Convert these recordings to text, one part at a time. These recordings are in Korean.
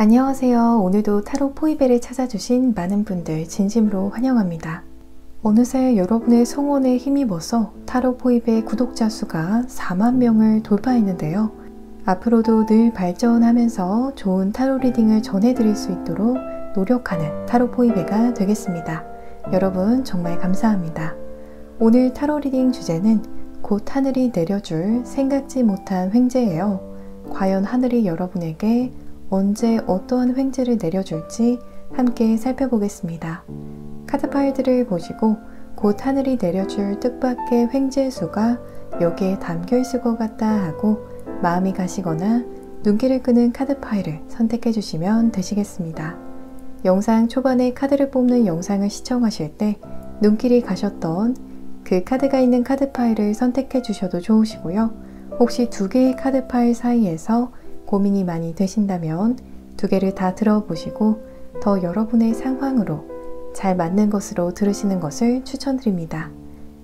안녕하세요. 오늘도 타로 포이벨을 찾아주신 많은 분들 진심으로 환영합니다. 어느새 여러분의 성원에 힘입어서 타로 포이벨 구독자 수가 4만 명을 돌파했는데요. 앞으로도 늘 발전하면서 좋은 타로 리딩을 전해드릴 수 있도록 노력하는 타로 포이벨가 되겠습니다. 여러분 정말 감사합니다. 오늘 타로 리딩 주제는 곧 하늘이 내려줄 생각지 못한 횡재예요. 과연 하늘이 여러분에게 언제 어떠한 횡재를 내려줄지 함께 살펴보겠습니다. 카드 파일들을 보시고 곧 하늘이 내려줄 뜻밖의 횡재 수가 여기에 담겨 있을 것 같다 하고 마음이 가시거나 눈길을 끄는 카드 파일을 선택해 주시면 되시겠습니다. 영상 초반에 카드를 뽑는 영상을 시청하실 때 눈길이 가셨던 그 카드가 있는 카드 파일을 선택해 주셔도 좋으시고요. 혹시 두 개의 카드 파일 사이에서 고민이 많이 되신다면 두 개를 다 들어보시고 더 여러분의 상황으로 잘 맞는 것으로 들으시는 것을 추천드립니다.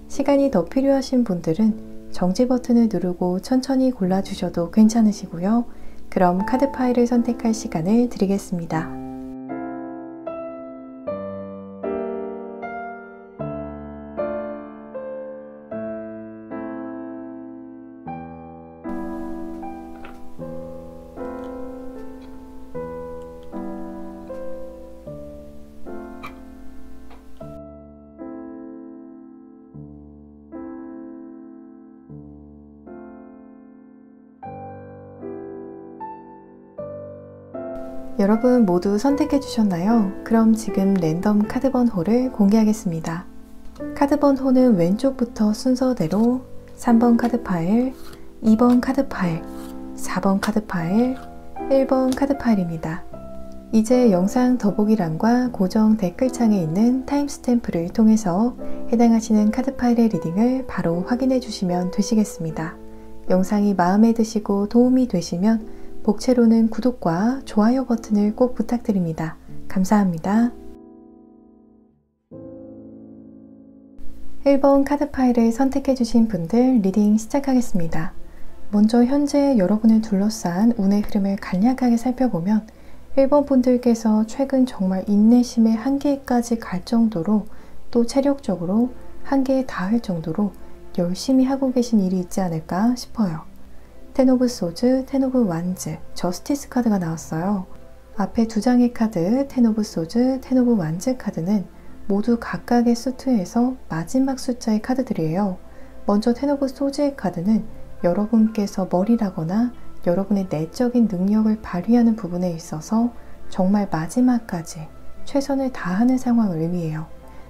시간이 더 필요하신 분들은 정지 버튼을 누르고 천천히 골라주셔도 괜찮으시고요. 그럼 카드 파일을 선택할 시간을 드리겠습니다. 여러분 모두 선택해 주셨나요? 그럼 지금 랜덤 카드 번호를 공개하겠습니다. 카드 번호는 왼쪽부터 순서대로 3번 카드 파일, 2번 카드 파일, 4번 카드 파일, 1번 카드 파일입니다. 이제 영상 더보기란과 고정 댓글창에 있는 타임스탬프를 통해서 해당하시는 카드 파일의 리딩을 바로 확인해 주시면 되시겠습니다. 영상이 마음에 드시고 도움이 되시면 복채로는 구독과 좋아요 버튼을 꼭 부탁드립니다. 감사합니다. 1번 카드 파일을 선택해 주신 분들 리딩 시작하겠습니다. 먼저 현재 여러분을 둘러싼 운의 흐름을 간략하게 살펴보면 1번 분들께서 최근 정말 인내심의 한계까지 갈 정도로 또 체력적으로 한계에 닿을 정도로 열심히 하고 계신 일이 있지 않을까 싶어요. 텐 오브 소즈, 텐 오브 완즈, 저스티스 카드가 나왔어요. 앞에 두 장의 카드, 텐 오브 소즈, 텐 오브 완즈 카드는 모두 각각의 수트에서 마지막 숫자의 카드들이에요. 먼저 텐 오브 소즈의 카드는 여러분께서 머리라거나 여러분의 내적인 능력을 발휘하는 부분에 있어서 정말 마지막까지 최선을 다하는 상황을 의미해요.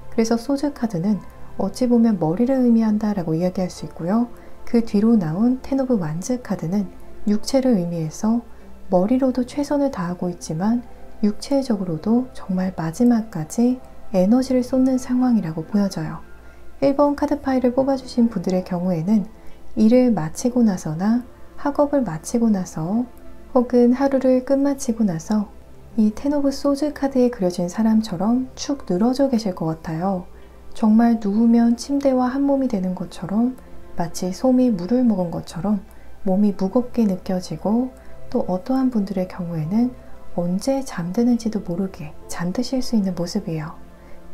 그래서 소즈 카드는 어찌 보면 머리를 의미한다라고 이야기할 수 있고요. 그 뒤로 나온 텐 오브 완즈 카드는 육체를 의미해서 머리로도 최선을 다하고 있지만 육체적으로도 정말 마지막까지 에너지를 쏟는 상황이라고 보여져요. 1번 카드 파일을 뽑아주신 분들의 경우에는 일을 마치고 나서나 학업을 마치고 나서 혹은 하루를 끝마치고 나서 이 텐 오브 소즈 카드에 그려진 사람처럼 축 늘어져 계실 것 같아요. 정말 누우면 침대와 한 몸이 되는 것처럼 마치 솜이 물을 먹은 것처럼 몸이 무겁게 느껴지고 또 어떠한 분들의 경우에는 언제 잠드는지도 모르게 잠드실 수 있는 모습이에요.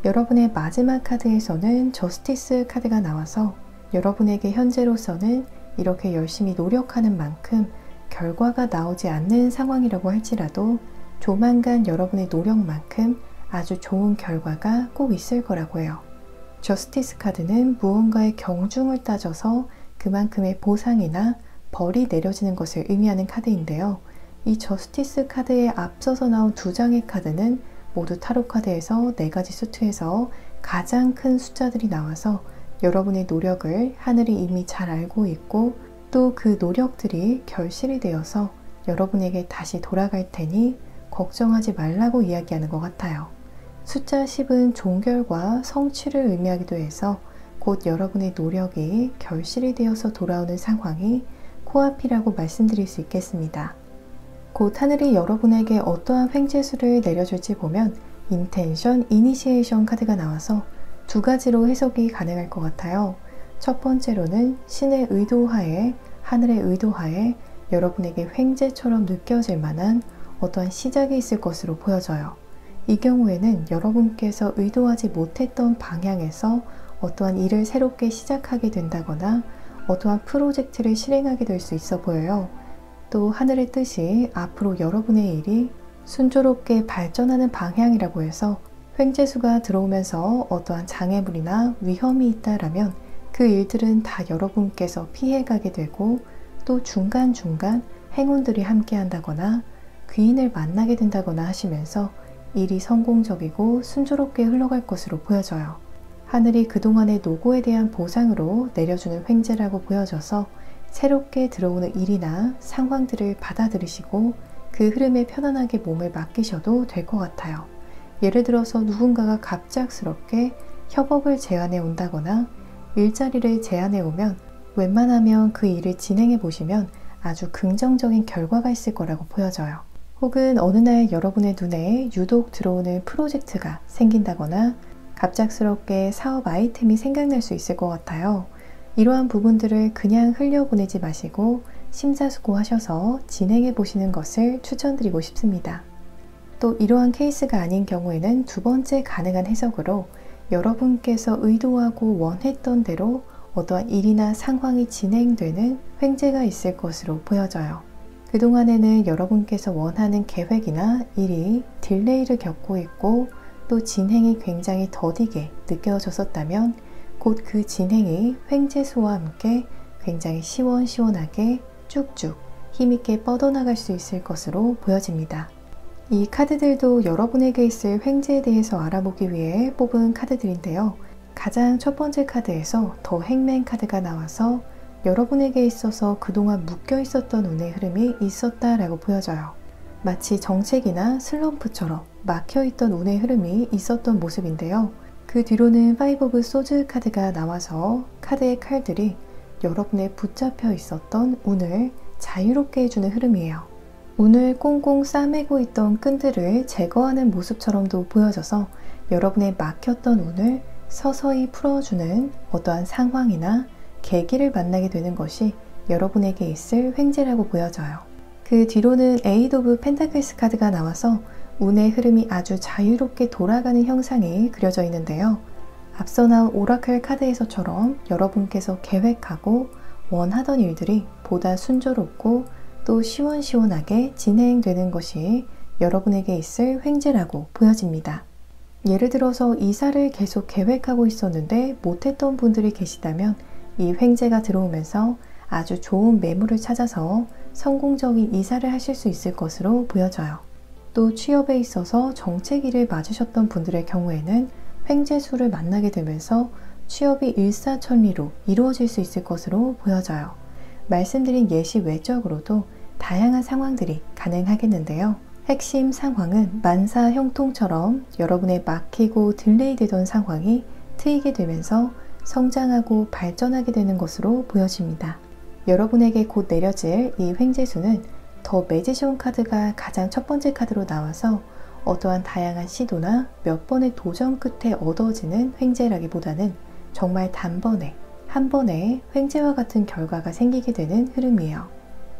여러분의 마지막 카드에서는 저스티스 카드가 나와서 여러분에게 현재로서는 이렇게 열심히 노력하는 만큼 결과가 나오지 않는 상황이라고 할지라도 조만간 여러분의 노력만큼 아주 좋은 결과가 꼭 있을 거라고 해요. 저스티스 카드는 무언가의 경중을 따져서 그만큼의 보상이나 벌이 내려지는 것을 의미하는 카드인데요. 이 저스티스 카드에 앞서서 나온 두 장의 카드는 모두 타로 카드에서 4가지 수트에서 가장 큰 숫자들이 나와서 여러분의 노력을 하늘이 이미 잘 알고 있고 또 그 노력들이 결실이 되어서 여러분에게 다시 돌아갈 테니 걱정하지 말라고 이야기하는 것 같아요. 숫자 10은 종결과 성취를 의미하기도 해서 곧 여러분의 노력이 결실이 되어서 돌아오는 상황이 코앞이라고 말씀드릴 수 있겠습니다. 곧 하늘이 여러분에게 어떠한 횡재수를 내려줄지 보면 인텐션, 이니시에이션 카드가 나와서 두 가지로 해석이 가능할 것 같아요. 첫 번째로는 신의 의도하에, 하늘의 의도하에 여러분에게 횡재처럼 느껴질 만한 어떠한 시작이 있을 것으로 보여져요. 이 경우에는 여러분께서 의도하지 못했던 방향에서 어떠한 일을 새롭게 시작하게 된다거나 어떠한 프로젝트를 실행하게 될 수 있어 보여요. 또 하늘의 뜻이 앞으로 여러분의 일이 순조롭게 발전하는 방향이라고 해서 횡재수가 들어오면서 어떠한 장애물이나 위험이 있다라면 그 일들은 다 여러분께서 피해가게 되고 또 중간중간 행운들이 함께 한다거나 귀인을 만나게 된다거나 하시면서 일이 성공적이고 순조롭게 흘러갈 것으로 보여져요. 하늘이 그동안의 노고에 대한 보상으로 내려주는 횡재라고 보여져서 새롭게 들어오는 일이나 상황들을 받아들이시고 그 흐름에 편안하게 몸을 맡기셔도 될 것 같아요. 예를 들어서 누군가가 갑작스럽게 협업을 제안해 온다거나 일자리를 제안해 오면 웬만하면 그 일을 진행해 보시면 아주 긍정적인 결과가 있을 거라고 보여져요. 혹은 어느 날 여러분의 눈에 유독 들어오는 프로젝트가 생긴다거나 갑작스럽게 사업 아이템이 생각날 수 있을 것 같아요. 이러한 부분들을 그냥 흘려보내지 마시고 심사숙고하셔서 진행해 보시는 것을 추천드리고 싶습니다. 또 이러한 케이스가 아닌 경우에는 두 번째 가능한 해석으로 여러분께서 의도하고 원했던 대로 어떠한 일이나 상황이 진행되는 횡재가 있을 것으로 보여져요. 그동안에는 여러분께서 원하는 계획이나 일이 딜레이를 겪고 있고 또 진행이 굉장히 더디게 느껴졌었다면 곧 그 진행이 횡재수와 함께 굉장히 시원시원하게 쭉쭉 힘있게 뻗어나갈 수 있을 것으로 보여집니다. 이 카드들도 여러분에게 있을 횡재에 대해서 알아보기 위해 뽑은 카드들인데요. 가장 첫 번째 카드에서 더 행맨 카드가 나와서 여러분에게 있어서 그동안 묶여 있었던 운의 흐름이 있었다라고 보여져요. 마치 정책이나 슬럼프처럼 막혀있던 운의 흐름이 있었던 모습인데요. 그 뒤로는 파이브 오브 소즈 카드가 나와서 카드의 칼들이 여러분의 붙잡혀 있었던 운을 자유롭게 해주는 흐름이에요. 운을 꽁꽁 싸매고 있던 끈들을 제거하는 모습처럼도 보여져서 여러분의 막혔던 운을 서서히 풀어주는 어떠한 상황이나 계기를 만나게 되는 것이 여러분에게 있을 횡재라고 보여져요. 그 뒤로는 에이드 오브 펜타클스 카드가 나와서 운의 흐름이 아주 자유롭게 돌아가는 형상이 그려져 있는데요. 앞서 나온 오라클 카드에서처럼 여러분께서 계획하고 원하던 일들이 보다 순조롭고 또 시원시원하게 진행되는 것이 여러분에게 있을 횡재라고 보여집니다. 예를 들어서 이사를 계속 계획하고 있었는데 못했던 분들이 계시다면 이 횡재가 들어오면서 아주 좋은 매물을 찾아서 성공적인 이사를 하실 수 있을 것으로 보여져요. 또 취업에 있어서 정체기를 맞으셨던 분들의 경우에는 횡재수를 만나게 되면서 취업이 일사천리로 이루어질 수 있을 것으로 보여져요. 말씀드린 예시 외적으로도 다양한 상황들이 가능하겠는데요. 핵심 상황은 만사 형통처럼 여러분의 막히고 딜레이 되던 상황이 트이게 되면서 성장하고 발전하게 되는 것으로 보여집니다. 여러분에게 곧 내려질 이 횡재수는 더 매지션 카드가 가장 첫 번째 카드로 나와서 어떠한 다양한 시도나 몇 번의 도전 끝에 얻어지는 횡재라기보다는 정말 단번에 한 번에 횡재와 같은 결과가 생기게 되는 흐름이에요.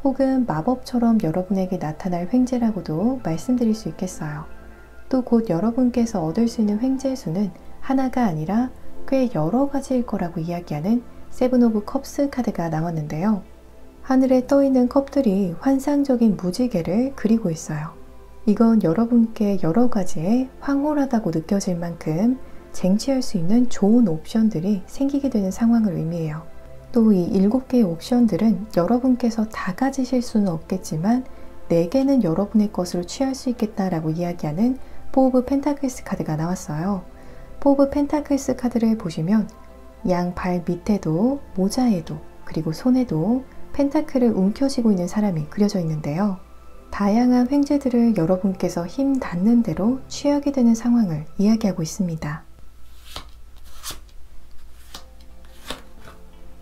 혹은 마법처럼 여러분에게 나타날 횡재라고도 말씀드릴 수 있겠어요. 또 곧 여러분께서 얻을 수 있는 횡재의 수는 하나가 아니라 꽤 여러 가지일 거라고 이야기하는 세븐 오브 컵스 카드가 나왔는데요. 하늘에 떠있는 컵들이 환상적인 무지개를 그리고 있어요. 이건 여러분께 여러 가지의 황홀하다고 느껴질 만큼 쟁취할 수 있는 좋은 옵션들이 생기게 되는 상황을 의미해요. 또 이 7개의 옵션들은 여러분께서 다 가지실 수는 없겠지만 4개는 여러분의 것으로 취할 수 있겠다라고 이야기하는 포 오브 펜타클스 카드가 나왔어요. 포 오브 펜타클스 카드를 보시면 양 발 밑에도 모자에도 그리고 손에도 펜타클을 움켜쥐고 있는 사람이 그려져 있는데요. 다양한 횡재들을 여러분께서 힘 닿는 대로 취하게 되는 상황을 이야기하고 있습니다.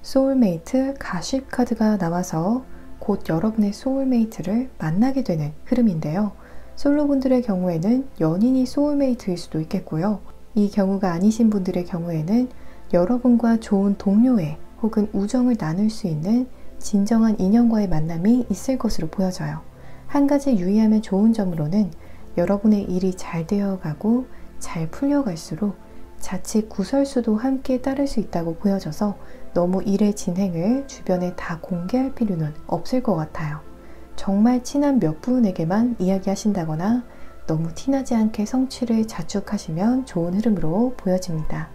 소울메이트 가십 카드가 나와서 곧 여러분의 소울메이트를 만나게 되는 흐름인데요. 솔로분들의 경우에는 연인이 소울메이트일 수도 있겠고요. 이 경우가 아니신 분들의 경우에는 여러분과 좋은 동료애 혹은 우정을 나눌 수 있는 진정한 인연과의 만남이 있을 것으로 보여져요. 한 가지 유의하면 좋은 점으로는 여러분의 일이 잘 되어가고 잘 풀려갈수록 자칫 구설수도 함께 따를 수 있다고 보여져서 너무 일의 진행을 주변에 다 공개할 필요는 없을 것 같아요. 정말 친한 몇 분에게만 이야기하신다거나 너무 티나지 않게 성취를 자축하시면 좋은 흐름으로 보여집니다.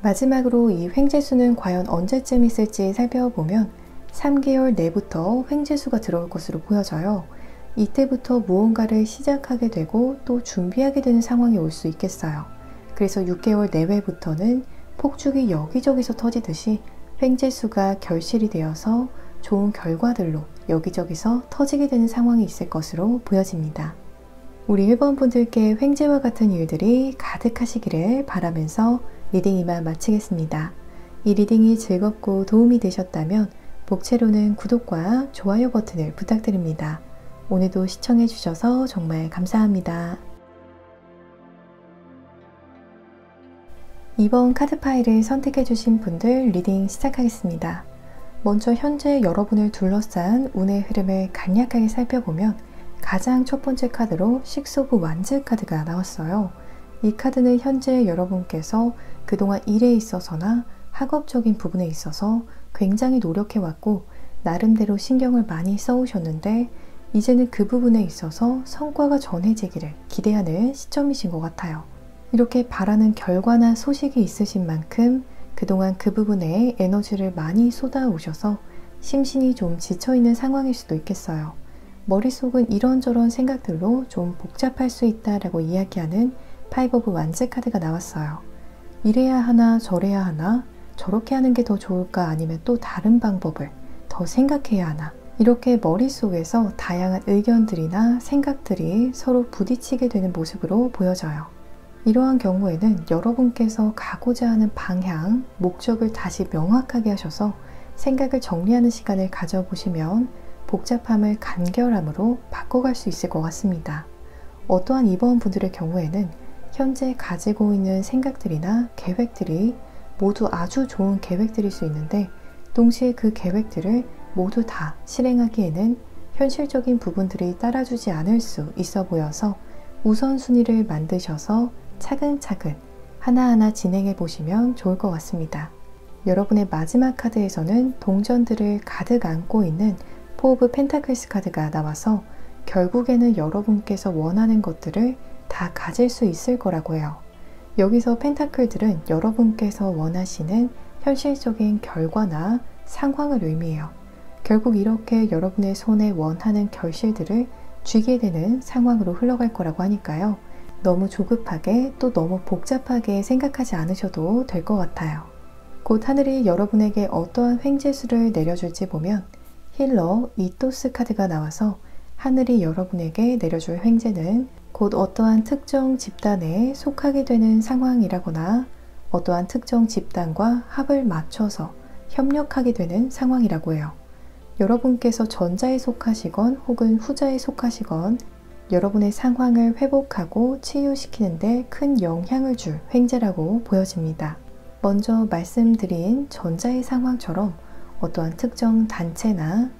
마지막으로 이 횡재수는 과연 언제쯤 있을지 살펴보면 3개월 내부터 횡재수가 들어올 것으로 보여져요. 이때부터 무언가를 시작하게 되고 또 준비하게 되는 상황이 올 수 있겠어요. 그래서 6개월 내외부터는 폭죽이 여기저기서 터지듯이 횡재수가 결실이 되어서 좋은 결과들로 여기저기서 터지게 되는 상황이 있을 것으로 보여집니다. 우리 1번 분들께 횡재와 같은 일들이 가득하시기를 바라면서 리딩 이만 마치겠습니다. 이 리딩이 즐겁고 도움이 되셨다면 목채로는 구독과 좋아요 버튼을 부탁드립니다. 오늘도 시청해 주셔서 정말 감사합니다. 2번 카드 파일을 선택해 주신 분들 리딩 시작하겠습니다. 먼저 현재 여러분을 둘러싼 운의 흐름을 간략하게 살펴보면 가장 첫 번째 카드로 식스 오브 완즈 카드가 나왔어요. 이 카드는 현재 여러분께서 그동안 일에 있어서나 학업적인 부분에 있어서 굉장히 노력해왔고 나름대로 신경을 많이 써오셨는데 이제는 그 부분에 있어서 성과가 전해지기를 기대하는 시점이신 것 같아요. 이렇게 바라는 결과나 소식이 있으신 만큼 그동안 그 부분에 에너지를 많이 쏟아오셔서 심신이 좀 지쳐있는 상황일 수도 있겠어요. 머릿속은 이런저런 생각들로 좀 복잡할 수 있다라고 이야기하는 파이브 오브 완즈 카드가 나왔어요. 이래야 하나 저래야 하나 저렇게 하는 게 더 좋을까 아니면 또 다른 방법을 더 생각해야 하나 이렇게 머릿속에서 다양한 의견들이나 생각들이 서로 부딪히게 되는 모습으로 보여져요. 이러한 경우에는 여러분께서 가고자 하는 방향, 목적을 다시 명확하게 하셔서 생각을 정리하는 시간을 가져보시면 복잡함을 간결함으로 바꿔갈 수 있을 것 같습니다. 어떠한 2번 분들의 경우에는 현재 가지고 있는 생각들이나 계획들이 모두 아주 좋은 계획들일 수 있는데 동시에 그 계획들을 모두 다 실행하기에는 현실적인 부분들이 따라주지 않을 수 있어 보여서 우선순위를 만드셔서 차근차근 하나하나 진행해 보시면 좋을 것 같습니다. 여러분의 마지막 카드에서는 동전들을 가득 안고 있는 포 오브 펜타클스 카드가 나와서 결국에는 여러분께서 원하는 것들을 다 가질 수 있을 거라고 해요. 여기서 펜타클들은 여러분께서 원하시는 현실적인 결과나 상황을 의미해요. 결국 이렇게 여러분의 손에 원하는 결실들을 쥐게 되는 상황으로 흘러갈 거라고 하니까요. 너무 조급하게 또 너무 복잡하게 생각하지 않으셔도 될 것 같아요. 곧 하늘이 여러분에게 어떠한 횡재수를 내려줄지 보면 힐러 이토스 카드가 나와서 하늘이 여러분에게 내려줄 횡재는 곧 어떠한 특정 집단에 속하게 되는 상황이라거나 어떠한 특정 집단과 합을 맞춰서 협력하게 되는 상황이라고 해요. 여러분께서 전자에 속하시건 혹은 후자에 속하시건 여러분의 상황을 회복하고 치유시키는 데 큰 영향을 줄 횡재라고 보여집니다. 먼저 말씀드린 전자의 상황처럼 어떠한 특정 단체나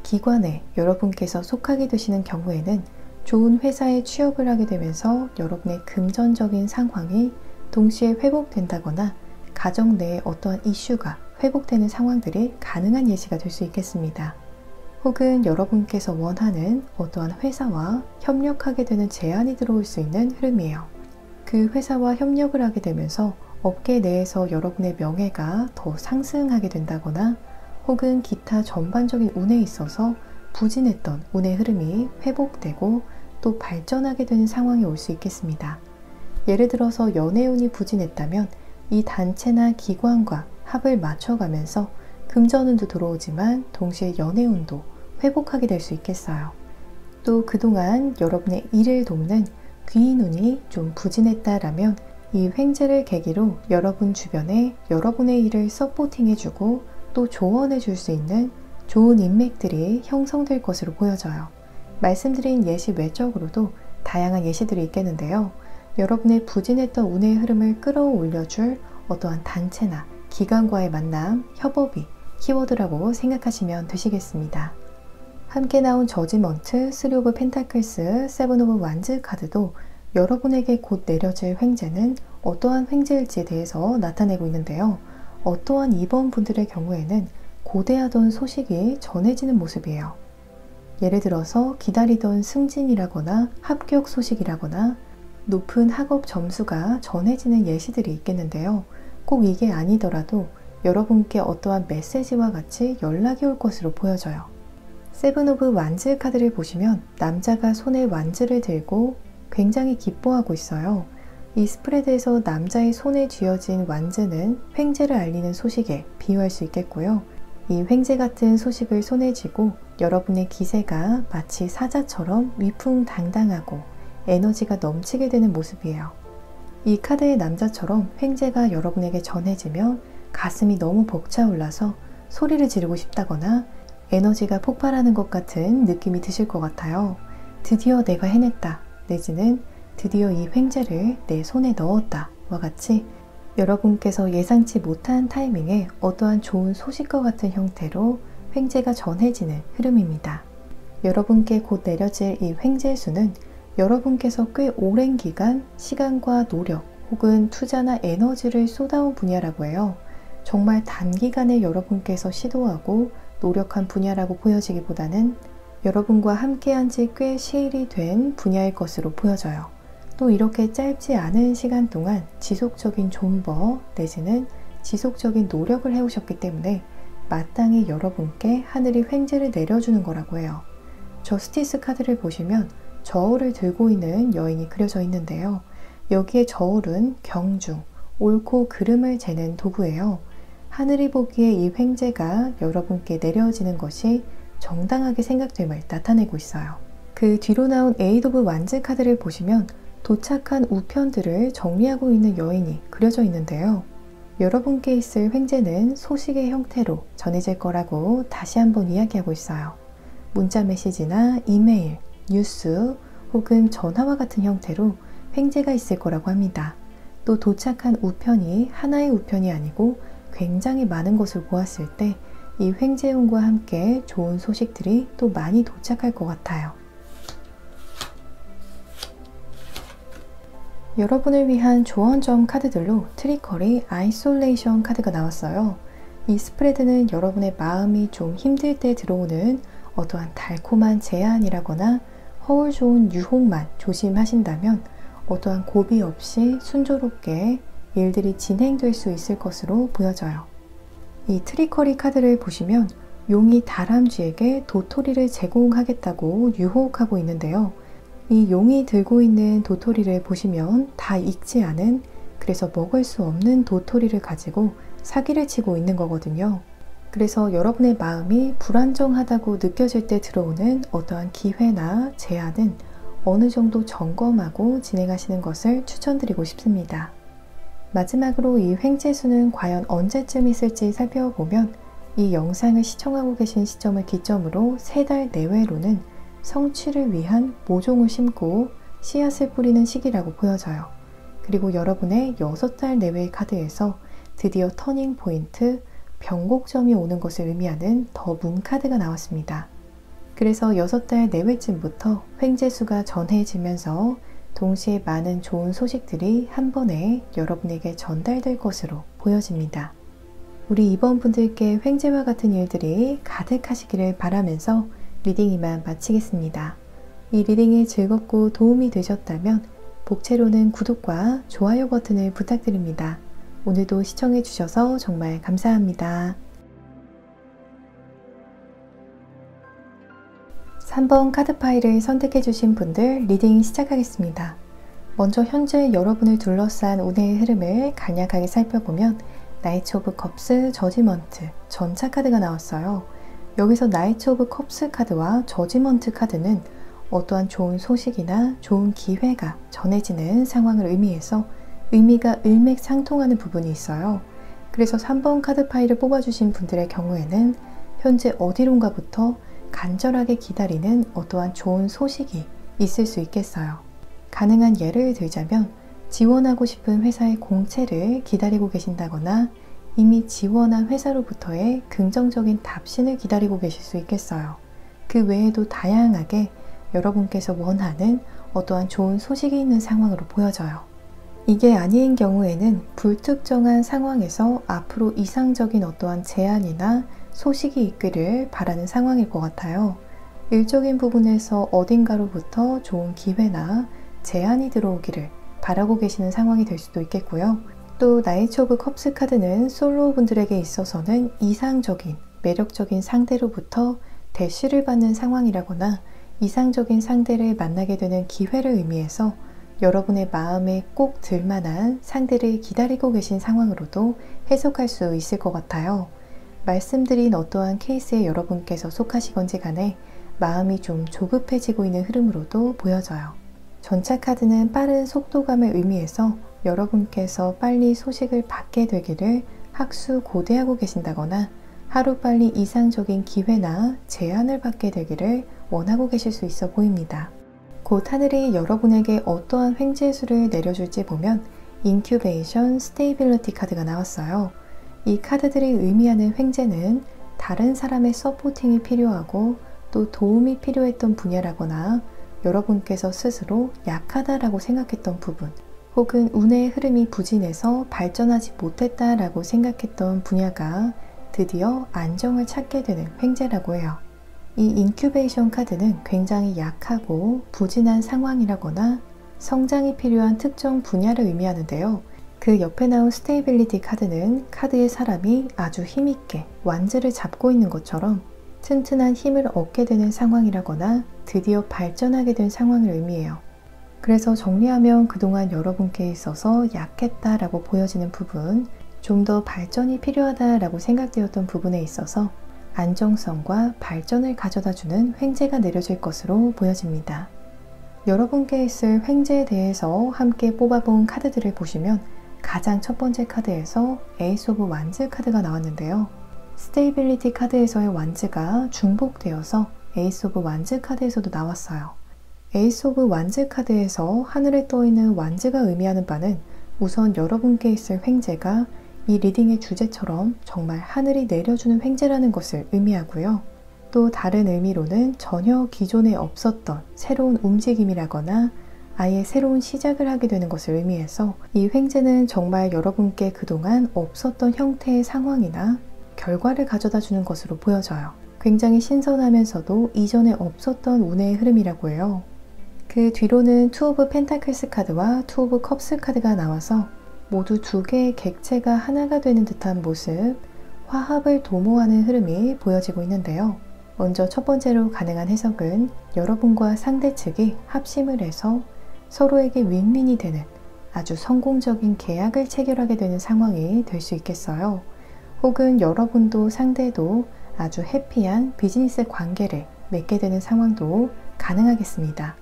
기관에 여러분께서 속하게 되시는 경우에는 좋은 회사에 취업을 하게 되면서 여러분의 금전적인 상황이 동시에 회복된다거나 가정 내에 어떠한 이슈가 회복되는 상황들이 가능한 예시가 될 수 있겠습니다. 혹은 여러분께서 원하는 어떠한 회사와 협력하게 되는 제안이 들어올 수 있는 흐름이에요. 그 회사와 협력을 하게 되면서 업계 내에서 여러분의 명예가 더 상승하게 된다거나 혹은 기타 전반적인 운에 있어서 부진했던 운의 흐름이 회복되고 또 발전하게 되는 상황이 올 수 있겠습니다. 예를 들어서 연애운이 부진했다면 이 단체나 기관과 합을 맞춰가면서 금전운도 들어오지만 동시에 연애운도 회복하게 될 수 있겠어요. 또 그동안 여러분의 일을 돕는 귀인운이 좀 부진했다라면 이 횡재를 계기로 여러분 주변에 여러분의 일을 서포팅해주고 또 조언해줄 수 있는 좋은 인맥들이 형성될 것으로 보여져요. 말씀드린 예시 외적으로도 다양한 예시들이 있겠는데요. 여러분의 부진했던 운의 흐름을 끌어올려줄 어떠한 단체나 기관과의 만남, 협업이 키워드라고 생각하시면 되시겠습니다. 함께 나온 저지먼트, 3 오브 펜타클스, 7 오브 완즈 카드도 여러분에게 곧 내려질 횡재는 어떠한 횡재일지에 대해서 나타내고 있는데요. 어떠한 2번 분들의 경우에는 고대하던 소식이 전해지는 모습이에요. 예를 들어서 기다리던 승진이라거나 합격 소식이라거나 높은 학업 점수가 전해지는 예시들이 있겠는데요. 꼭 이게 아니더라도 여러분께 어떠한 메시지와 같이 연락이 올 것으로 보여져요. 7 오브 완즈 카드를 보시면 남자가 손에 완즈를 들고 굉장히 기뻐하고 있어요. 이 스프레드에서 남자의 손에 쥐어진 완즈는 횡재를 알리는 소식에 비유할 수 있겠고요. 이 횡재 같은 소식을 손에 쥐고 여러분의 기세가 마치 사자처럼 위풍당당하고 에너지가 넘치게 되는 모습이에요. 이 카드의 남자처럼 횡재가 여러분에게 전해지면 가슴이 너무 벅차올라서 소리를 지르고 싶다거나 에너지가 폭발하는 것 같은 느낌이 드실 것 같아요. 드디어 내가 해냈다, 내지는 드디어 이 횡재를 내 손에 넣었다 와 같이 여러분께서 예상치 못한 타이밍에 어떠한 좋은 소식과 같은 형태로 횡재가 전해지는 흐름입니다. 여러분께 곧 내려질 이 횡재수는 여러분께서 꽤 오랜 기간 시간과 노력 혹은 투자나 에너지를 쏟아온 분야라고 해요. 정말 단기간에 여러분께서 시도하고 노력한 분야라고 보여지기보다는 여러분과 함께한 지 꽤 시일이 된 분야일 것으로 보여져요. 또 이렇게 짧지 않은 시간 동안 지속적인 존버 내지는 지속적인 노력을 해오셨기 때문에 마땅히 여러분께 하늘이 횡재를 내려주는 거라고 해요. 저스티스 카드를 보시면 저울을 들고 있는 여인이 그려져 있는데요. 여기에 저울은 경중, 옳고 그름을 재는 도구예요. 하늘이 보기에 이 횡재가 여러분께 내려지는 것이 정당하게 생각됨을 나타내고 있어요. 그 뒤로 나온 8 오브 완즈 카드를 보시면 도착한 우편들을 정리하고 있는 여인이 그려져 있는데요. 여러분께 있을 횡재는 소식의 형태로 전해질 거라고 다시 한번 이야기하고 있어요. 문자 메시지나 이메일, 뉴스 혹은 전화와 같은 형태로 횡재가 있을 거라고 합니다. 또 도착한 우편이 하나의 우편이 아니고 굉장히 많은 것을 보았을 때 이 횡재운과 함께 좋은 소식들이 또 많이 도착할 것 같아요. 여러분을 위한 조언점 카드들로 트리커리 아이솔레이션 카드가 나왔어요. 이 스프레드는 여러분의 마음이 좀 힘들 때 들어오는 어떠한 달콤한 제안이라거나 허울 좋은 유혹만 조심하신다면 어떠한 고비 없이 순조롭게 일들이 진행될 수 있을 것으로 보여져요. 이 트리커리 카드를 보시면 용이 다람쥐에게 도토리를 제공하겠다고 유혹하고 있는데요. 이 용이 들고 있는 도토리를 보시면 다 익지 않은, 그래서 먹을 수 없는 도토리를 가지고 사기를 치고 있는 거거든요. 그래서 여러분의 마음이 불안정하다고 느껴질 때 들어오는 어떠한 기회나 제안은 어느 정도 점검하고 진행하시는 것을 추천드리고 싶습니다. 마지막으로 이 횡재수는 과연 언제쯤 있을지 살펴보면 이 영상을 시청하고 계신 시점을 기점으로 3달 내외로는 성취를 위한 모종을 심고 씨앗을 뿌리는 시기라고 보여져요. 그리고 여러분의 6달 내외의 카드에서 드디어 터닝 포인트, 변곡점이 오는 것을 의미하는 더 문 카드가 나왔습니다. 그래서 6달 내외쯤부터 횡재수가 전해지면서 동시에 많은 좋은 소식들이 한 번에 여러분에게 전달될 것으로 보여집니다. 우리 이번 분들께 횡재와 같은 일들이 가득하시기를 바라면서 리딩 이만 마치겠습니다. 이 리딩이 즐겁고 도움이 되셨다면 복채로는 구독과 좋아요 버튼을 부탁드립니다. 오늘도 시청해 주셔서 정말 감사합니다. 3번 카드 파일을 선택해 주신 분들 리딩 시작하겠습니다. 먼저 현재 여러분을 둘러싼 운해의 흐름을 간략하게 살펴보면 나이트 오브 컵스, 저지먼트, 전차 카드가 나왔어요. 여기서 나이트 오브 컵스 카드와 저지먼트 카드는 어떠한 좋은 소식이나 좋은 기회가 전해지는 상황을 의미해서 의미가 일맥상통하는 부분이 있어요. 그래서 3번 카드 파일을 뽑아주신 분들의 경우에는 현재 어디론가부터 간절하게 기다리는 어떠한 좋은 소식이 있을 수 있겠어요. 가능한 예를 들자면 지원하고 싶은 회사의 공채를 기다리고 계신다거나 이미 지원한 회사로부터의 긍정적인 답신을 기다리고 계실 수 있겠어요. 그 외에도 다양하게 여러분께서 원하는 어떠한 좋은 소식이 있는 상황으로 보여져요. 이게 아닌 경우에는 불특정한 상황에서 앞으로 이상적인 어떠한 제안이나 소식이 있기를 바라는 상황일 것 같아요. 일적인 부분에서 어딘가로부터 좋은 기회나 제안이 들어오기를 바라고 계시는 상황이 될 수도 있겠고요. 또 나이트 오브 컵스 카드는 솔로 분들에게 있어서는 이상적인 매력적인 상대로부터 대시를 받는 상황이라거나 이상적인 상대를 만나게 되는 기회를 의미해서 여러분의 마음에 꼭 들만한 상대를 기다리고 계신 상황으로도 해석할 수 있을 것 같아요. 말씀드린 어떠한 케이스에 여러분께서 속하시건지 간에 마음이 좀 조급해지고 있는 흐름으로도 보여져요. 전차 카드는 빠른 속도감을 의미해서 여러분께서 빨리 소식을 받게 되기를 학수고대하고 계신다거나 하루빨리 이상적인 기회나 제안을 받게 되기를 원하고 계실 수 있어 보입니다. 곧 하늘이 여러분에게 어떠한 횡재수를 내려줄지 보면 인큐베이션, 스테이빌리티 카드가 나왔어요. 이 카드들이 의미하는 횡재는 다른 사람의 서포팅이 필요하고 또 도움이 필요했던 분야라거나 여러분께서 스스로 약하다라고 생각했던 부분, 혹은 운의 흐름이 부진해서 발전하지 못했다라고 생각했던 분야가 드디어 안정을 찾게 되는 횡재라고 해요. 이 인큐베이션 카드는 굉장히 약하고 부진한 상황이라거나 성장이 필요한 특정 분야를 의미하는데요. 그 옆에 나온 스테이빌리티 카드는 카드의 사람이 아주 힘있게 완즈를 잡고 있는 것처럼 튼튼한 힘을 얻게 되는 상황이라거나 드디어 발전하게 된 상황을 의미해요. 그래서 정리하면 그동안 여러분께 있어서 약했다라고 보여지는 부분, 좀 더 발전이 필요하다라고 생각되었던 부분에 있어서 안정성과 발전을 가져다주는 횡재가 내려질 것으로 보여집니다. 여러분께 있을 횡재에 대해서 함께 뽑아본 카드들을 보시면 가장 첫 번째 카드에서 에이스 오브 완즈 카드가 나왔는데요. 스테이빌리티 카드에서의 완즈가 중복되어서 에이스 오브 완즈 카드에서도 나왔어요. 에이스 오브 완즈 카드에서 하늘에 떠있는 완즈가 의미하는 바는 우선 여러분께 있을 횡재가 이 리딩의 주제처럼 정말 하늘이 내려주는 횡재라는 것을 의미하고요. 또 다른 의미로는 전혀 기존에 없었던 새로운 움직임이라거나 아예 새로운 시작을 하게 되는 것을 의미해서 이 횡재는 정말 여러분께 그동안 없었던 형태의 상황이나 결과를 가져다 주는 것으로 보여져요. 굉장히 신선하면서도 이전에 없었던 운의 흐름이라고 해요. 그 뒤로는 투 오브 펜타클스 카드와 투 오브 컵스 카드가 나와서 모두 두 개의 객체가 하나가 되는 듯한 모습, 화합을 도모하는 흐름이 보여지고 있는데요. 먼저 첫 번째로 가능한 해석은 여러분과 상대 측이 합심을 해서 서로에게 윈윈이 되는 아주 성공적인 계약을 체결하게 되는 상황이 될 수 있겠어요. 혹은 여러분도 상대도 아주 해피한 비즈니스 관계를 맺게 되는 상황도 가능하겠습니다.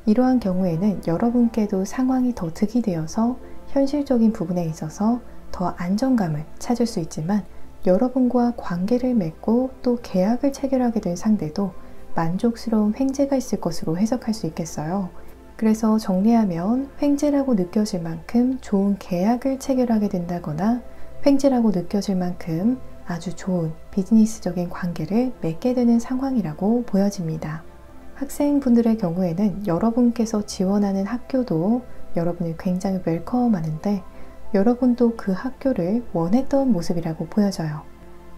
이러한 경우에는 여러분께도 상황이 더 득이 되어서 현실적인 부분에 있어서 더 안정감을 찾을 수 있지만 여러분과 관계를 맺고 또 계약을 체결하게 된 상대도 만족스러운 횡재가 있을 것으로 해석할 수 있겠어요. 그래서 정리하면 횡재라고 느껴질 만큼 좋은 계약을 체결하게 된다거나 횡재라고 느껴질 만큼 아주 좋은 비즈니스적인 관계를 맺게 되는 상황이라고 보여집니다. 학생분들의 경우에는 여러분께서 지원하는 학교도 여러분을 굉장히 웰컴하는데 여러분도 그 학교를 원했던 모습이라고 보여져요.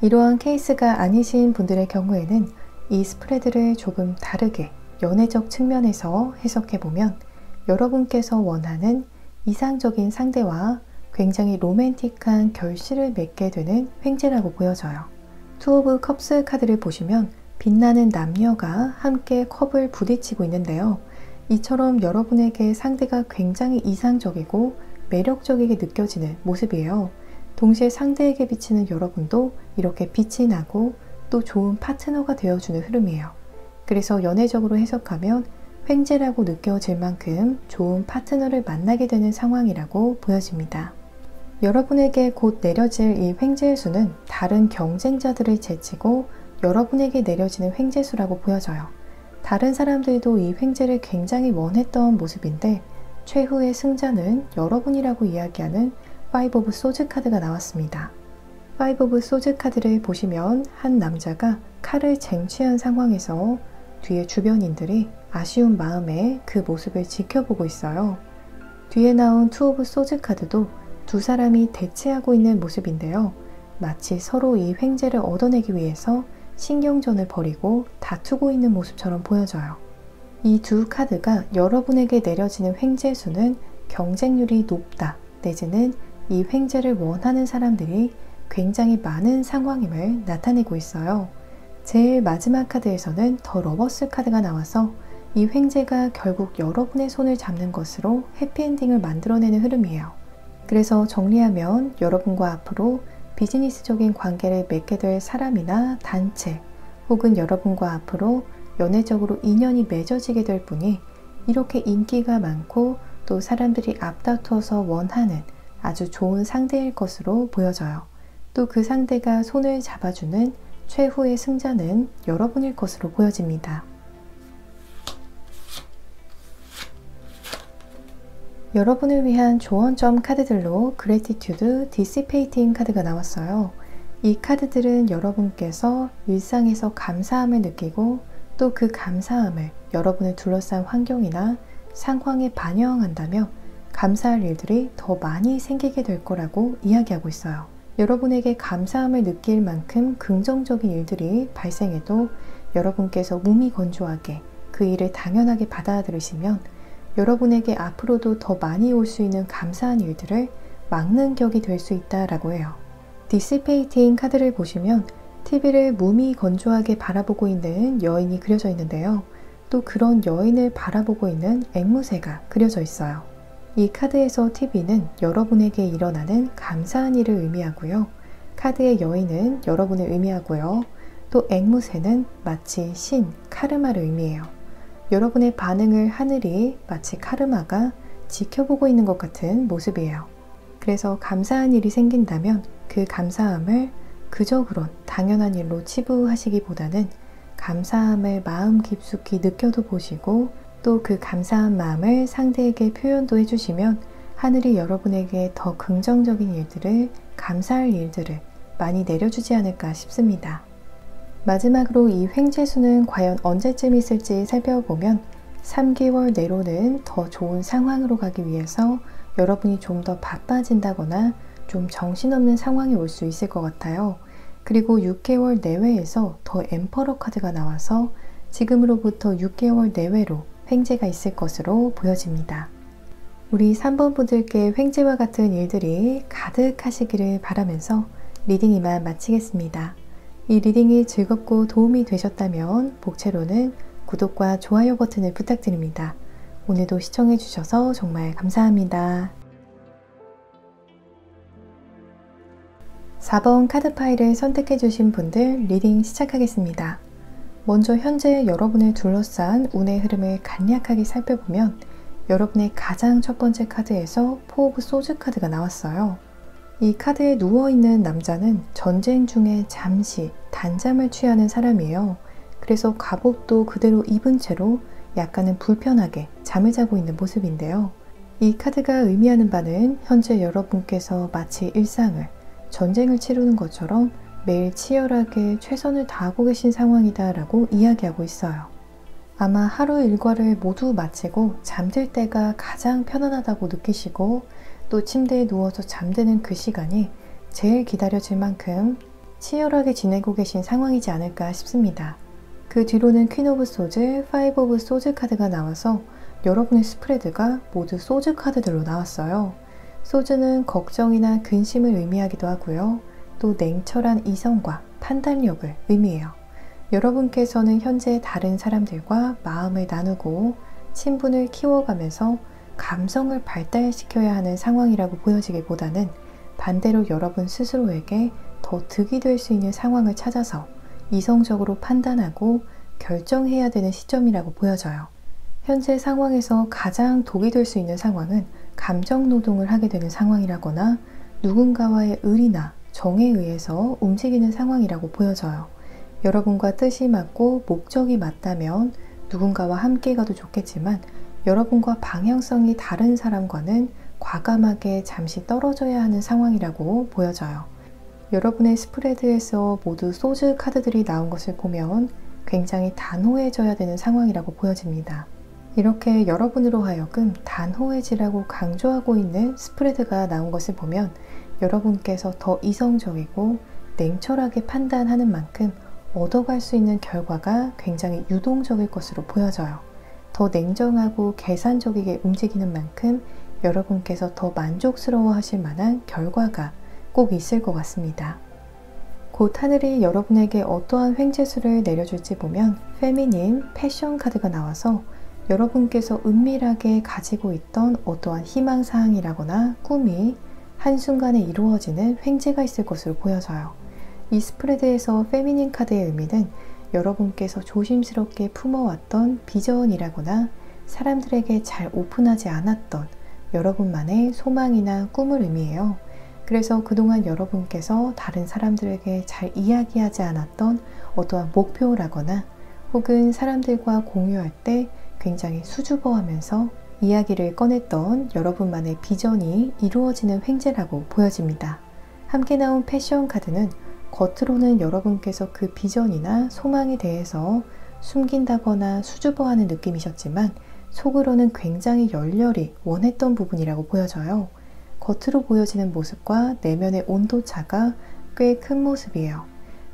이러한 케이스가 아니신 분들의 경우에는 이 스프레드를 조금 다르게 연애적 측면에서 해석해보면 여러분께서 원하는 이상적인 상대와 굉장히 로맨틱한 결실을 맺게 되는 횡재라고 보여져요. 투 오브 컵스 카드를 보시면 빛나는 남녀가 함께 컵을 부딪히고 있는데요. 이처럼 여러분에게 상대가 굉장히 이상적이고 매력적이게 느껴지는 모습이에요. 동시에 상대에게 비치는 여러분도 이렇게 빛이 나고 또 좋은 파트너가 되어주는 흐름이에요. 그래서 연애적으로 해석하면 횡재라고 느껴질 만큼 좋은 파트너를 만나게 되는 상황이라고 보여집니다. 여러분에게 곧 내려질 이 횡재의 수는 다른 경쟁자들을 제치고 여러분에게 내려지는 횡재수라고 보여져요. 다른 사람들도 이 횡재를 굉장히 원했던 모습인데 최후의 승자는 여러분이라고 이야기하는 파이브 오브 소즈 카드가 나왔습니다. 파이브 오브 소즈 카드를 보시면 한 남자가 칼을 쟁취한 상황에서 뒤에 주변인들이 아쉬운 마음에 그 모습을 지켜보고 있어요. 뒤에 나온 투 오브 소즈 카드도 두 사람이 대치하고 있는 모습인데요. 마치 서로 이 횡재를 얻어내기 위해서 신경전을 벌이고 다투고 있는 모습처럼 보여져요. 이 두 카드가 여러분에게 내려지는 횡재 수는 경쟁률이 높다, 내지는 이 횡재를 원하는 사람들이 굉장히 많은 상황임을 나타내고 있어요. 제일 마지막 카드에서는 더 러버스 카드가 나와서 이 횡재가 결국 여러분의 손을 잡는 것으로 해피엔딩을 만들어내는 흐름이에요. 그래서 정리하면 여러분과 앞으로 비즈니스적인 관계를 맺게 될 사람이나 단체, 혹은 여러분과 앞으로 연애적으로 인연이 맺어지게 될 분이 이렇게 인기가 많고 또 사람들이 앞다퉈서 원하는 아주 좋은 상대일 것으로 보여져요. 또 그 상대가 손을 잡아주는 최후의 승자는 여러분일 것으로 보여집니다. 여러분을 위한 조언점 카드들로 그래티튜드, 디시페이팅 카드가 나왔어요. 이 카드들은 여러분께서 일상에서 감사함을 느끼고 또 그 감사함을 여러분을 둘러싼 환경이나 상황에 반영한다면 감사할 일들이 더 많이 생기게 될 거라고 이야기하고 있어요. 여러분에게 감사함을 느낄 만큼 긍정적인 일들이 발생해도 여러분께서 무미건조하게 그 일을 당연하게 받아들이시면 여러분에게 앞으로도 더 많이 올 수 있는 감사한 일들을 막는 격이 될 수 있다라고 해요. 디시페이팅 카드를 보시면 TV를 무미건조하게 바라보고 있는 여인이 그려져 있는데요. 또 그런 여인을 바라보고 있는 앵무새가 그려져 있어요. 이 카드에서 TV는 여러분에게 일어나는 감사한 일을 의미하고요. 카드의 여인은 여러분을 의미하고요. 또 앵무새는 마치 신, 카르마를 의미해요. 여러분의 반응을 하늘이 마치 카르마가 지켜보고 있는 것 같은 모습이에요. 그래서 감사한 일이 생긴다면 그 감사함을 그저 그런 당연한 일로 치부하시기보다는 감사함을 마음 깊숙이 느껴도 보시고 또 그 감사한 마음을 상대에게 표현도 해주시면 하늘이 여러분에게 더 긍정적인 일들을, 감사할 일들을 많이 내려주지 않을까 싶습니다. 마지막으로 이 횡재수는 과연 언제쯤 있을지 살펴보면 3개월 내로는 더 좋은 상황으로 가기 위해서 여러분이 좀 더 바빠진다거나 좀 정신없는 상황이 올 수 있을 것 같아요. 그리고 6개월 내외에서 더 엠퍼러 카드가 나와서 지금으로부터 6개월 내외로 횡재가 있을 것으로 보여집니다. 우리 3번 분들께 횡재와 같은 일들이 가득하시기를 바라면서 리딩 이만 마치겠습니다. 이 리딩이 즐겁고 도움이 되셨다면 복채로는 구독과 좋아요 버튼을 부탁드립니다. 오늘도 시청해주셔서 정말 감사합니다. 4번 카드 파일을 선택해주신 분들 리딩 시작하겠습니다. 먼저 현재 여러분을 둘러싼 운의 흐름을 간략하게 살펴보면 여러분의 가장 첫 번째 카드에서 포 오브 소즈 카드가 나왔어요. 이 카드에 누워있는 남자는 전쟁 중에 잠시 단잠을 취하는 사람이에요. 그래서 갑옷도 그대로 입은 채로 약간은 불편하게 잠을 자고 있는 모습인데요. 이 카드가 의미하는 바는 현재 여러분께서 마치 일상을 전쟁을 치르는 것처럼 매일 치열하게 최선을 다하고 계신 상황이다 라고 이야기하고 있어요. 아마 하루 일과를 모두 마치고 잠들 때가 가장 편안하다고 느끼시고 또 침대에 누워서 잠드는 그 시간이 제일 기다려질 만큼 치열하게 지내고 계신 상황이지 않을까 싶습니다. 그 뒤로는 퀸 오브 소즈, 파이브 오브 소즈 카드가 나와서 여러분의 스프레드가 모두 소즈 카드들로 나왔어요. 소즈는 걱정이나 근심을 의미하기도 하고요. 또 냉철한 이성과 판단력을 의미해요. 여러분께서는 현재 다른 사람들과 마음을 나누고 친분을 키워가면서 감성을 발달시켜야 하는 상황이라고 보여지기보다는 반대로 여러분 스스로에게 더 득이 될 수 있는 상황을 찾아서 이성적으로 판단하고 결정해야 되는 시점이라고 보여져요. 현재 상황에서 가장 독이 될 수 있는 상황은 감정 노동을 하게 되는 상황이라거나 누군가와의 의리나 정에 의해서 움직이는 상황이라고 보여져요. 여러분과 뜻이 맞고 목적이 맞다면 누군가와 함께 가도 좋겠지만 여러분과 방향성이 다른 사람과는 과감하게 잠시 떨어져야 하는 상황이라고 보여져요. 여러분의 스프레드에서 모두 소즈 카드들이 나온 것을 보면 굉장히 단호해져야 되는 상황이라고 보여집니다. 이렇게 여러분으로 하여금 단호해지라고 강조하고 있는 스프레드가 나온 것을 보면 여러분께서 더 이성적이고 냉철하게 판단하는 만큼 얻어갈 수 있는 결과가 굉장히 유동적일 것으로 보여져요. 더 냉정하고 계산적이게 움직이는 만큼 여러분께서 더 만족스러워 하실 만한 결과가 꼭 있을 것 같습니다. 곧 하늘이 여러분에게 어떠한 횡재수를 내려줄지 보면 페미닌, 패션 카드가 나와서 여러분께서 은밀하게 가지고 있던 어떠한 희망사항이라거나 꿈이 한순간에 이루어지는 횡재가 있을 것으로 보여져요. 이 스프레드에서 페미닌 카드의 의미는 여러분께서 조심스럽게 품어왔던 비전이라거나 사람들에게 잘 오픈하지 않았던 여러분만의 소망이나 꿈을 의미해요. 그래서 그동안 여러분께서 다른 사람들에게 잘 이야기하지 않았던 어떠한 목표라거나 혹은 사람들과 공유할 때 굉장히 수줍어하면서 이야기를 꺼냈던 여러분만의 비전이 이루어지는 횡재라고 보여집니다. 함께 나온 패션 카드는 겉으로는 여러분께서 그 비전이나 소망에 대해서 숨긴다거나 수줍어하는 느낌이셨지만 속으로는 굉장히 열렬히 원했던 부분이라고 보여져요. 겉으로 보여지는 모습과 내면의 온도차가 꽤 큰 모습이에요.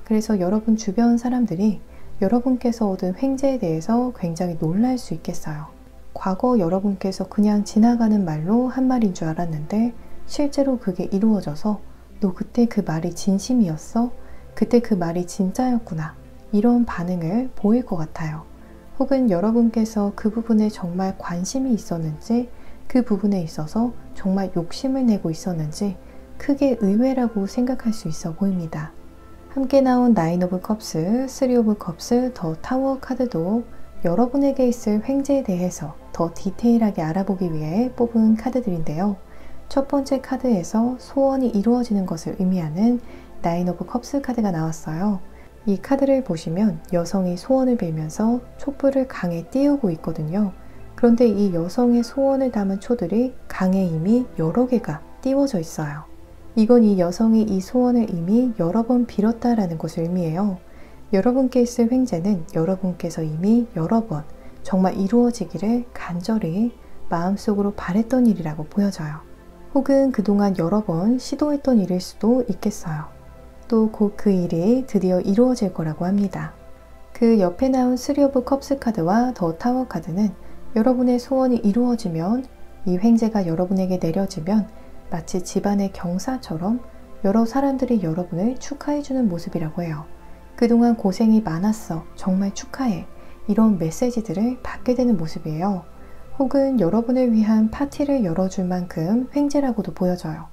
그래서 여러분 주변 사람들이 여러분께서 얻은 횡재에 대해서 굉장히 놀랄 수 있겠어요. 과거 여러분께서 그냥 지나가는 말로 한 말인 줄 알았는데 실제로 그게 이루어져서 너 그때 그 말이 진심이었어? 그때 그 말이 진짜였구나. 이런 반응을 보일 것 같아요. 혹은 여러분께서 그 부분에 정말 관심이 있었는지 그 부분에 있어서 정말 욕심을 내고 있었는지 크게 의외라고 생각할 수 있어 보입니다. 함께 나온 나인 오브 컵스, 쓰리 오브 컵스, 더 타워 카드도 여러분에게 있을 횡재에 대해서 더 디테일하게 알아보기 위해 뽑은 카드들인데요. 첫 번째 카드에서 소원이 이루어지는 것을 의미하는 나인 오브 컵스 카드가 나왔어요. 이 카드를 보시면 여성이 소원을 빌면서 촛불을 강에 띄우고 있거든요. 그런데 이 여성의 소원을 담은 초들이 강에 이미 여러 개가 띄워져 있어요. 이건 이 여성이 이 소원을 이미 여러 번 빌었다라는 것을 의미해요. 여러분께 있을 횡재는 여러분께서 이미 여러 번 정말 이루어지기를 간절히 마음속으로 바랬던 일이라고 보여져요. 혹은 그동안 여러 번 시도했던 일일 수도 있겠어요. 또 곧 그 일이 드디어 이루어질 거라고 합니다. 그 옆에 나온 쓰리 오브 컵스 카드와 더 타워 카드는 여러분의 소원이 이루어지면 이 횡재가 여러분에게 내려지면 마치 집안의 경사처럼 여러 사람들이 여러분을 축하해주는 모습이라고 해요. 그동안 고생이 많았어. 정말 축하해. 이런 메시지들을 받게 되는 모습이에요. 혹은 여러분을 위한 파티를 열어줄 만큼 횡재라고도 보여져요.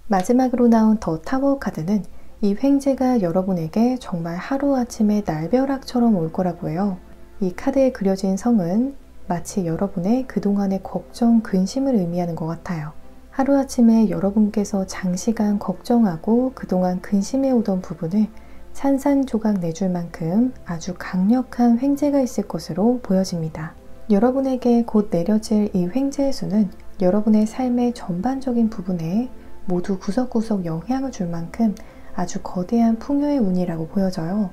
마지막으로 나온 더 타워 카드는 이 횡재가 여러분에게 정말 하루아침에 날벼락처럼 올 거라고 해요. 이 카드에 그려진 성은 마치 여러분의 그동안의 걱정, 근심을 의미하는 것 같아요. 하루아침에 여러분께서 장시간 걱정하고 그동안 근심해 오던 부분을 산산조각 내줄 만큼 아주 강력한 횡재가 있을 것으로 보여집니다. 여러분에게 곧 내려질 이 횡재의 수는 여러분의 삶의 전반적인 부분에 모두 구석구석 영향을 줄 만큼 아주 거대한 풍요의 운이라고 보여져요.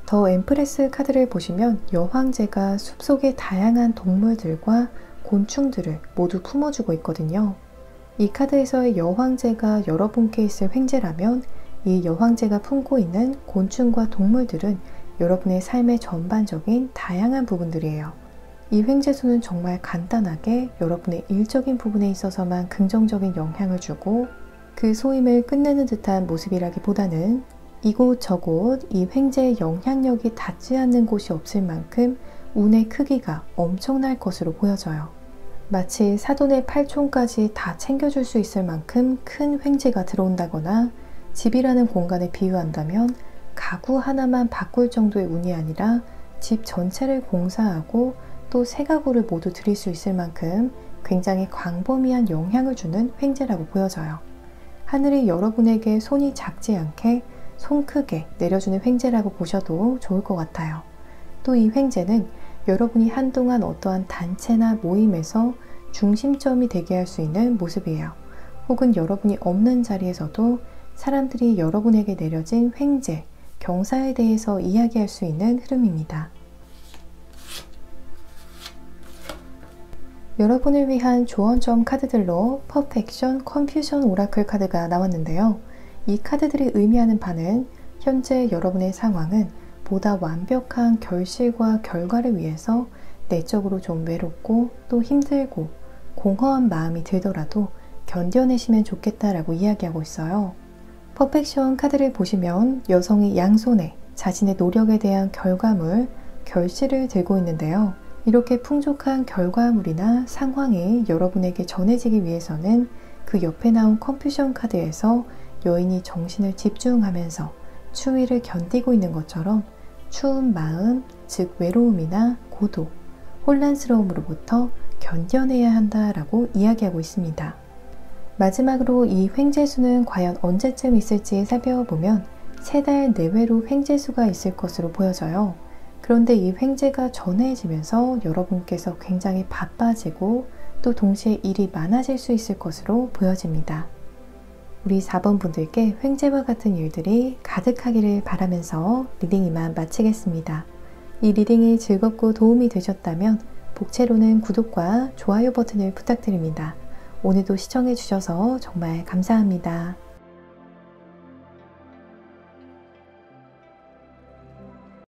더 엠프레스 카드를 보시면 여황제가 숲속의 다양한 동물들과 곤충들을 모두 품어주고 있거든요. 이 카드에서의 여황제가 여러분께 있을 횡재라면 이 여황제가 품고 있는 곤충과 동물들은 여러분의 삶의 전반적인 다양한 부분들이에요. 이 횡재수는 정말 간단하게 여러분의 일적인 부분에 있어서만 긍정적인 영향을 주고 그 소임을 끝내는 듯한 모습이라기보다는 이곳저곳 이 횡재의 영향력이 닿지 않는 곳이 없을 만큼 운의 크기가 엄청날 것으로 보여져요. 마치 사돈의 팔촌까지 다 챙겨줄 수 있을 만큼 큰 횡재가 들어온다거나 집이라는 공간에 비유한다면 가구 하나만 바꿀 정도의 운이 아니라 집 전체를 공사하고 또 새 가구를 모두 드릴 수 있을 만큼 굉장히 광범위한 영향을 주는 횡재라고 보여져요. 하늘이 여러분에게 손이 작지 않게 손 크게 내려주는 횡재라고 보셔도 좋을 것 같아요. 또 이 횡재는 여러분이 한동안 어떠한 단체나 모임에서 중심점이 되게 할 수 있는 모습이에요. 혹은 여러분이 없는 자리에서도 사람들이 여러분에게 내려진 횡재, 경사에 대해서 이야기할 수 있는 흐름입니다. 여러분을 위한 조언점 카드들로 퍼펙션 컨퓨전 오라클 카드가 나왔는데요. 이 카드들이 의미하는 바는 현재 여러분의 상황은 보다 완벽한 결실과 결과를 위해서 내적으로 좀 외롭고 또 힘들고 공허한 마음이 들더라도 견뎌내시면 좋겠다라고 이야기하고 있어요. 퍼펙션 카드를 보시면 여성이 양손에 자신의 노력에 대한 결과물, 결실을 들고 있는데요. 이렇게 풍족한 결과물이나 상황이 여러분에게 전해지기 위해서는 그 옆에 나온 컨퓨전 카드에서 여인이 정신을 집중하면서 추위를 견디고 있는 것처럼 추운 마음, 즉 외로움이나 고독, 혼란스러움으로부터 견뎌내야 한다라고 이야기하고 있습니다. 마지막으로 이 횡재수는 과연 언제쯤 있을지 살펴보면 3달 내외로 횡재수가 있을 것으로 보여져요. 그런데 이 횡재가 전해지면서 여러분께서 굉장히 바빠지고 또 동시에 일이 많아질 수 있을 것으로 보여집니다. 우리 4번 분들께 횡재와 같은 일들이 가득하기를 바라면서 리딩 이만 마치겠습니다. 이 리딩이 즐겁고 도움이 되셨다면 복채로는 구독과 좋아요 버튼을 부탁드립니다. 오늘도 시청해 주셔서 정말 감사합니다.